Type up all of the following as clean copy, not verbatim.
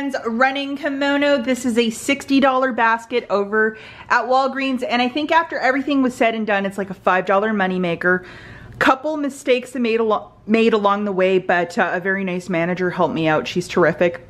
men's running kimono. This is a $60 basket over at Walgreens, and I think after everything was said and done, it's like a $5 moneymaker. Couple mistakes I made along the way, but a very nice manager helped me out. She's terrific.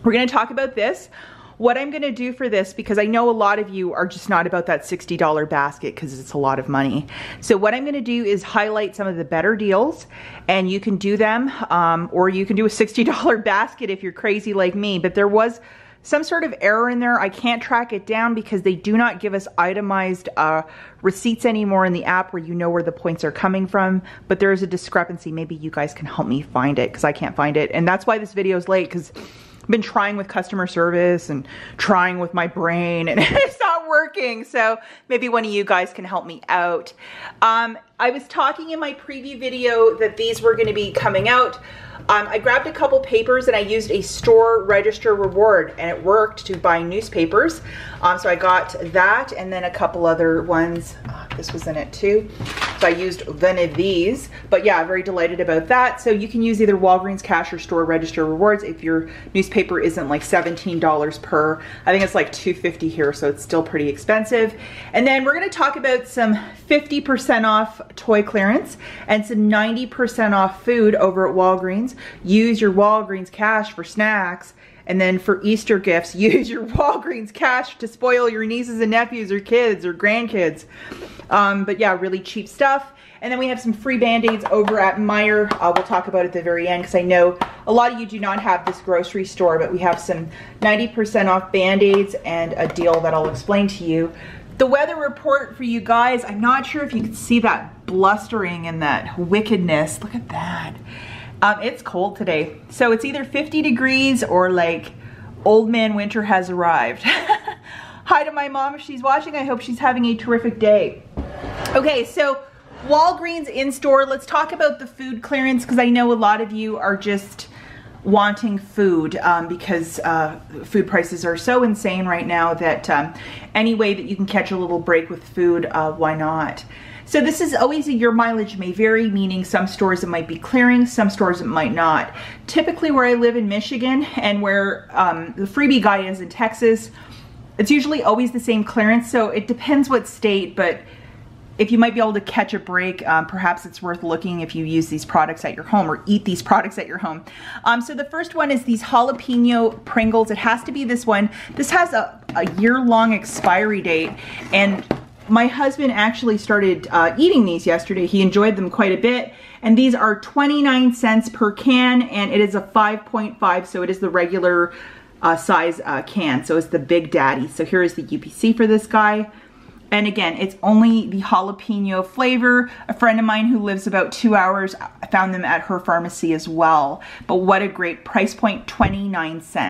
We're gonna talk about this. What I'm gonna do for this, because I know a lot of you are just not about that $60 basket because it's a lot of money. So what I'm gonna do is highlight some of the better deals, and you can do them, or you can do a $60 basket if you're crazy like me, but there was some sort of error in there. I can't track it down because they do not give us itemized receipts anymore in the app where you know where the points are coming from, but there is a discrepancy. Maybe you guys can help me find it because I can't find it. And that's why this video is late, because I've been trying with customer service and trying with my brain and it's not working. So maybe one of you guys can help me out. I was talking in my preview video that these were gonna be coming out. I grabbed a couple papers and I used a store register reward, and it worked to buy newspapers. So I got that and then a couple other ones. This was in it too. So I used one of these, but yeah, very delighted about that. So you can use either Walgreens cash or store register rewards if your newspaper isn't like $17 per. I think it's like $2.50 here, so it's still pretty expensive. And then we're gonna talk about some 50% off toy clearance and some 90% off food over at Walgreens. Use your Walgreens cash for snacks, and then for Easter gifts, use your Walgreens cash to spoil your nieces and nephews or kids or grandkids. But yeah, really cheap stuff. And then we have some free Band-Aids over at Meijer. We'll talk about it at the very end because I know a lot of you do not have this grocery store, but we have some 90% off Band-Aids and a deal that I'll explain to you. The weather report for you guys, I'm not sure if you can see that blustering and that wickedness. Look at that. It's cold today. So it's either 50 degrees or like old man winter has arrived. Hi to my mom if she's watching. I hope she's having a terrific day. Okay, so Walgreens in store. Let's talk about the food clearance because I know a lot of you are just wanting food because food prices are so insane right now that any way that you can catch a little break with food, why not? So this is always a your mileage may vary, meaning some stores it might be clearing, some stores it might not. Typically where I live in Michigan and where the freebie guy is in Texas, it's usually always the same clearance. So it depends what state, but if you might be able to catch a break, perhaps it's worth looking if you use these products at your home or eat these products at your home. So the first one is these Jalapeno Pringles. It has to be this one. This has a year-long expiry date, and my husband actually started eating these yesterday. He enjoyed them quite a bit. And these are 29 cents per can, and it is a 5.5, so it is the regular size can. So it's the Big Daddy. So here is the UPC for this guy. And again, it's only the jalapeno flavor. A friend of mine who lives about 2 hours, I found them at her pharmacy as well. But what a great price point, 29 cents.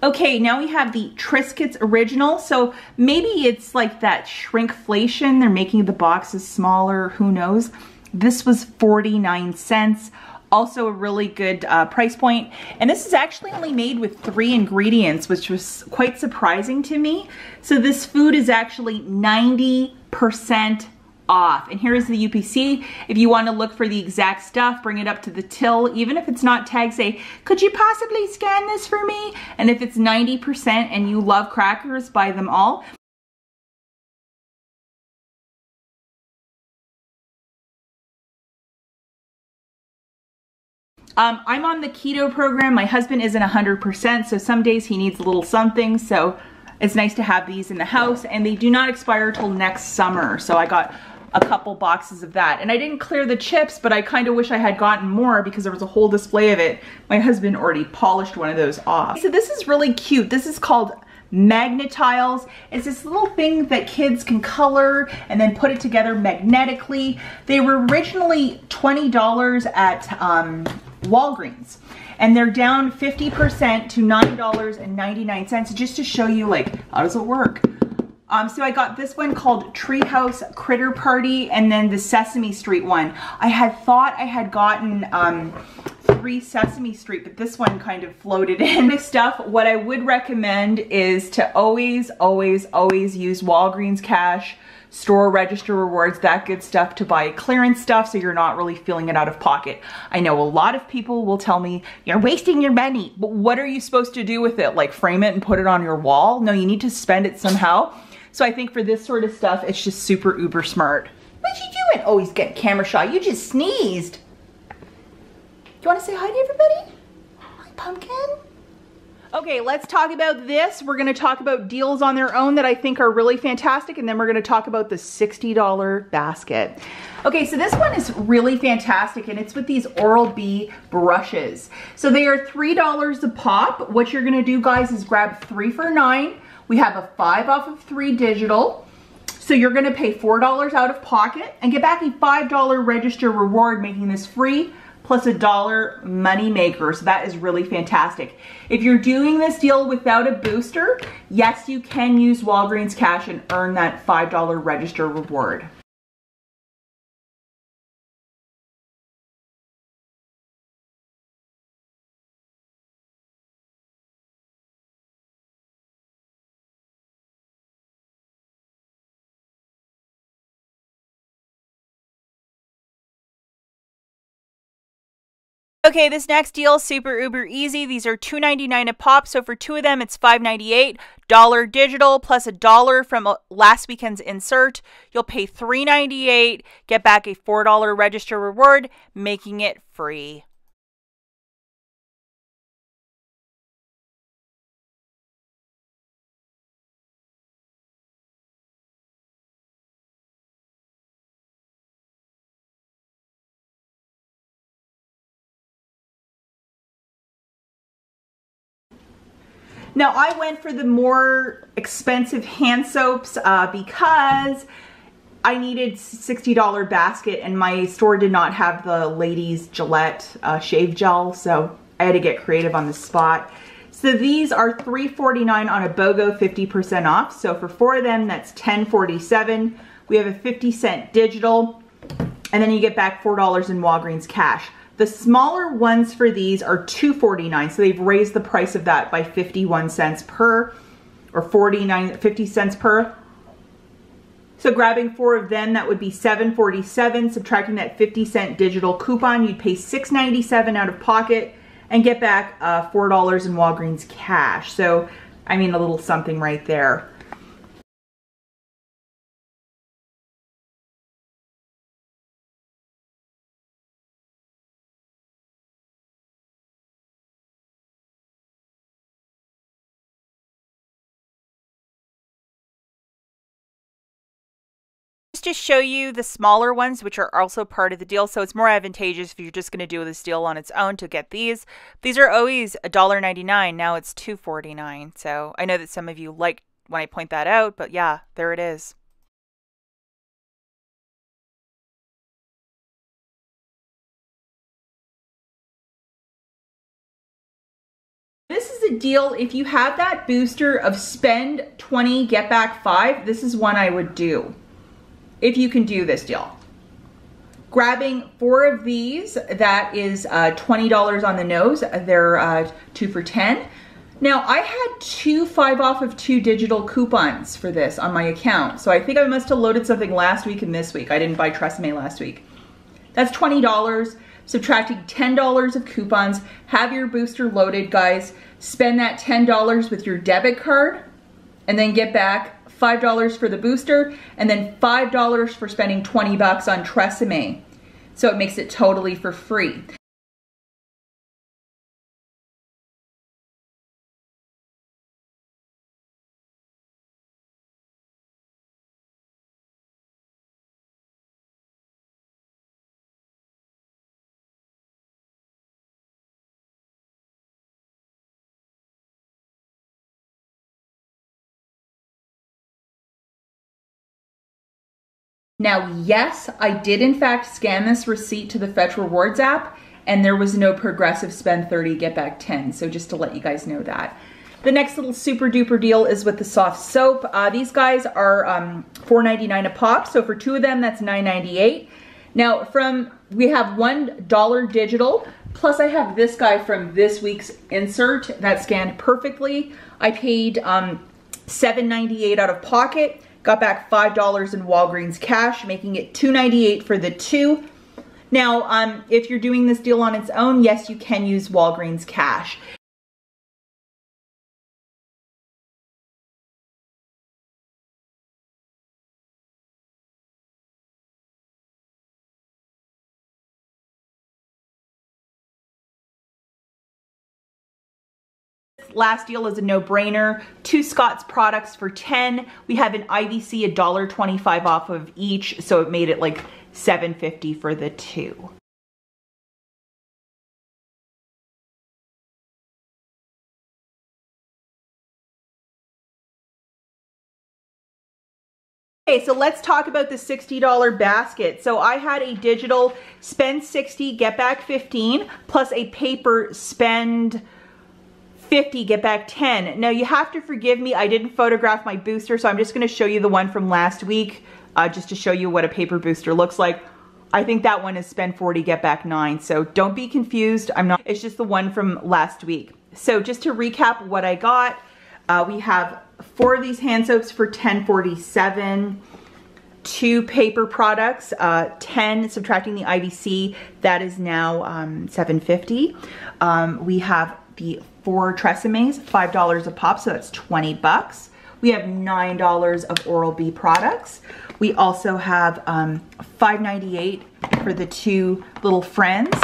Okay, now we have the Triscuits Original. So maybe it's like that shrinkflation. They're making the boxes smaller, who knows. This was 49 cents. Also a really good price point. And this is actually only made with 3 ingredients, which was quite surprising to me. So this food is actually 90% off. And here is the UPC. If you want to look for the exact stuff, bring it up to the till. Even if it's not tagged, say, could you possibly scan this for me? And if it's 90% and you love crackers, buy them all. I'm on the keto program. My husband isn't 100%, so some days he needs a little something. So it's nice to have these in the house, and they do not expire till next summer. So I got a couple boxes of that. And I didn't clear the chips, but I kind of wish I had gotten more because there was a whole display of it. My husband already polished one of those off. So this is really cute. This is called Magna Tiles. It's this little thing that kids can color and then put it together magnetically. They were originally $20 at Walgreens, and they're down 50% to $9.99 just to show you like how does it work. So I got this one called Treehouse Critter Party, and then the Sesame Street one. I had thought I had gotten 3 Sesame Street, but this one kind of floated in. This stuff, what I would recommend is to always use Walgreens cash, store register rewards, that good stuff, to buy clearance stuff so you're not really feeling it out of pocket. I know a lot of people will tell me, you're wasting your money, but what are you supposed to do with it? Like frame it and put it on your wall? No, you need to spend it somehow. So I think for this sort of stuff, it's just super uber smart. What you doing? Oh, he's getting camera shy. You just sneezed. Do you want to say hi to everybody? Hi, Pumpkin. Okay, let's talk about this. We're gonna talk about deals on their own that I think are really fantastic, and then we're gonna talk about the $60 basket. Okay, so this one is really fantastic, and it's with these Oral-B brushes. So they are $3 a pop. What you're gonna do, guys, is grab 3 for $9. We have a 5 off of 3 digital. So you're gonna pay $4 out of pocket and get back a $5 register reward, making this free, plus a $1 money maker. So that is really fantastic. If you're doing this deal without a booster, yes, you can use Walgreens cash and earn that $5 register reward. Okay, this next deal is super uber easy. These are $2.99 a pop, so for 2 of them, it's $5.98. $1 digital plus a $1 from last weekend's insert. You'll pay $3.98, get back a $4 register reward, making it free. Now I went for the more expensive hand soaps because I needed $60 basket and my store did not have the ladies Gillette shave gel, so I had to get creative on the spot. So these are $3.49 on a BOGO, 50% off. So for 4 of them, that's $10.47. We have a 50-cent digital, and then you get back $4 in Walgreens cash. The smaller ones for these are $2.49, so they've raised the price of that by 51 cents per, or 50 cents per. So grabbing 4 of them, that would be $7.47. Subtracting that 50-cent digital coupon, you'd pay $6.97 out of pocket and get back $4 in Walgreens cash. So, I mean, a little something right there. To show you the smaller ones, which are also part of the deal, so it's more advantageous if you're just going to do this deal on its own to get these. These are always $1.99. Now it's $2.49. So I know that some of you like when I point that out, but yeah, there it is. This is a deal. If you have that booster of spend 20, get back 5, this is one I would do. If you can do this deal. Grabbing 4 of these, that is $20 on the nose. They're 2 for $10. Now I had 2 5 off of 2 digital coupons for this on my account. So I think I must have loaded something last week and this week. I didn't buy Tresemme last week. That's $20. Subtracting $10 of coupons. Have your booster loaded, guys. Spend that $10 with your debit card and then get back $5 for the booster, and then $5 for spending 20 bucks on Tresemme. So it makes it totally for free. Now, yes, I did in fact scan this receipt to the Fetch Rewards app, and there was no progressive spend 30, get back 10. So just to let you guys know that. The next little super duper deal is with the soft soap. These guys are $4.99 a pop. So for 2 of them, that's $9.98. Now we have $1 digital, plus I have this guy from this week's insert that scanned perfectly. I paid $7.98 out of pocket, Got back $5 in Walgreens cash, making it $2.98 for the two. Now, if you're doing this deal on its own, yes, you can use Walgreens cash. Last deal is a no-brainer. 2 Scott's products for $10. We have an IVC $1.25 off of each, so it made it like $7.50 for the two. Okay, so let's talk about the $60 basket. So I had a digital spend 60, get back 15, plus a paper spend 50, get back 10. Now you have to forgive me, I didn't photograph my booster, so I'm just gonna show you the one from last week, just to show you what a paper booster looks like. I think that one is spend 40, get back 9, so don't be confused, it's just the one from last week. So just to recap what I got, we have 4 of these hand soaps for $10.47, 2 paper products, 10 subtracting the IVC, that is now $7.50. We have the 4 Tresemmés, $5 a pop, so that's 20 bucks. We have $9 of Oral-B products. We also have $5.98 for the 2 little friends,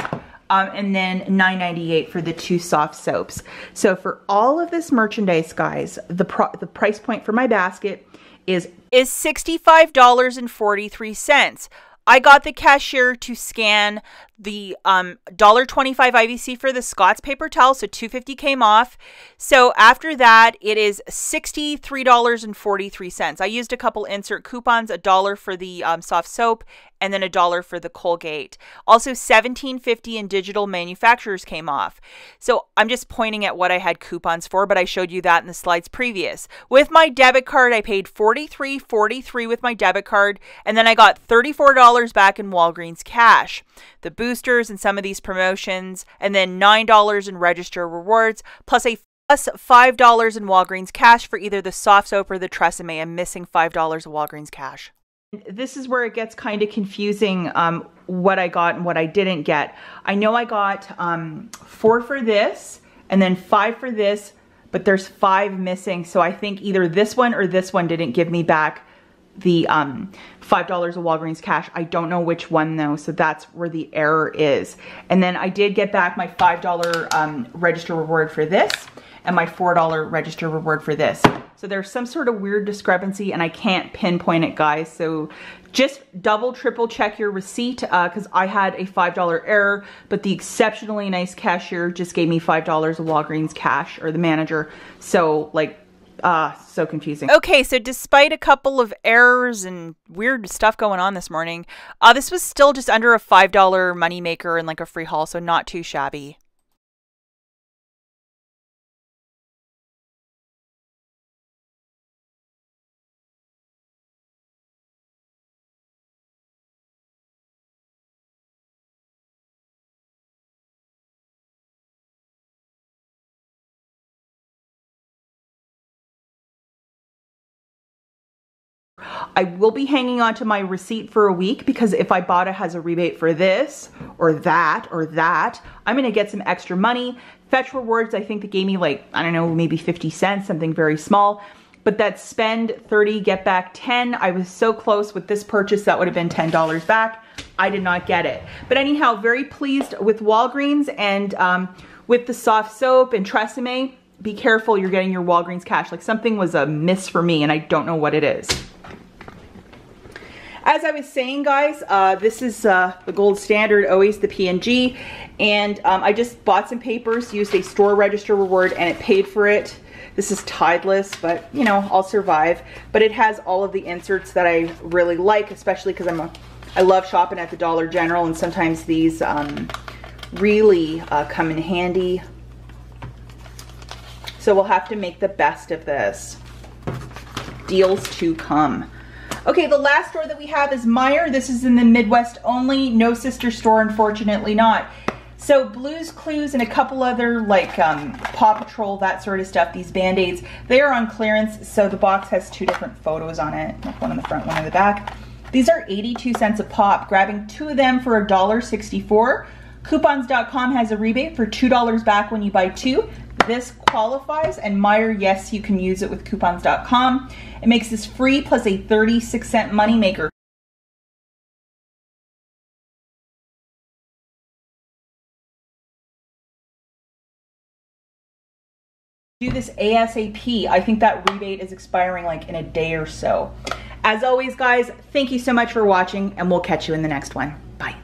and then $9.98 for the 2 soft soaps. So for all of this merchandise, guys, the price point for my basket is $65.43. I got the cashier to scan the $1.25 IVC for the Scott's paper towel, so $2.50 came off. So after that, it is $63.43. I used a couple insert coupons, $1 for the soft soap, and then $1 for the Colgate. Also $17.50 in digital manufacturers came off. So I'm just pointing at what I had coupons for, but I showed you that in the slides previous. With my debit card, I paid $43.43 with my debit card, and then I got $34 back in Walgreens cash. The boosters and some of these promotions, and then $9 in register rewards, plus $5 in Walgreens cash for either the soft soap or the Tresemme. I'm missing $5 of Walgreens cash. This is where it gets kind of confusing, what I got and what I didn't get. I know I got 4 for this and then 5 for this, but there's 5 missing. So I think either this one or this one didn't give me back the $5 of Walgreens cash. I don't know which one though, so that's where the error is. And then I did get back my $5 register reward for this and my $4 register reward for this. So there's some sort of weird discrepancy and I can't pinpoint it, guys. So just double, triple check your receipt, because I had a $5 error, but the exceptionally nice cashier just gave me $5 of Walgreens cash, or the manager. So like, so confusing. Okay, so despite a couple of errors and weird stuff going on this morning, this was still just under a $5 moneymaker and like a free haul, so not too shabby. I will be hanging on to my receipt for a week, because if IBOTTA has a rebate for this or that or that, I'm gonna get some extra money. Fetch rewards, I think they gave me like, I don't know, maybe 50 cents, something very small. But that spend 30, get back 10, I was so close with this purchase, that would have been $10 back. I did not get it. But anyhow, very pleased with Walgreens and with the soft soap and Tresemme. Be careful, you're getting your Walgreens cash. Like, something was a miss for me and I don't know what it is. As I was saying, guys, this is the gold standard, always the P&G, and I just bought some papers, used a store register reward, and it paid for it. This is tideless, but you know, I'll survive. But it has all of the inserts that I really like, especially because I love shopping at the Dollar General, and sometimes these really come in handy. So we'll have to make the best of this. Deals to come. Okay, the last store that we have is Meijer. This is in the Midwest only. No sister store, unfortunately not. So Blue's Clues and a couple other like Paw Patrol, that sort of stuff, these Band-Aids, they are on clearance. So the box has 2 different photos on it, one on the front, one on the back. These are 82 cents a pop, grabbing 2 of them for $1.64. Coupons.com has a rebate for $2 back when you buy 2. This qualifies, and Meyer, yes, you can use it with coupons.com. It makes this free plus a 36-cent moneymaker. Do this ASAP. I think that rebate is expiring like in a day or so. As always, guys, thank you so much for watching, and we'll catch you in the next one. Bye.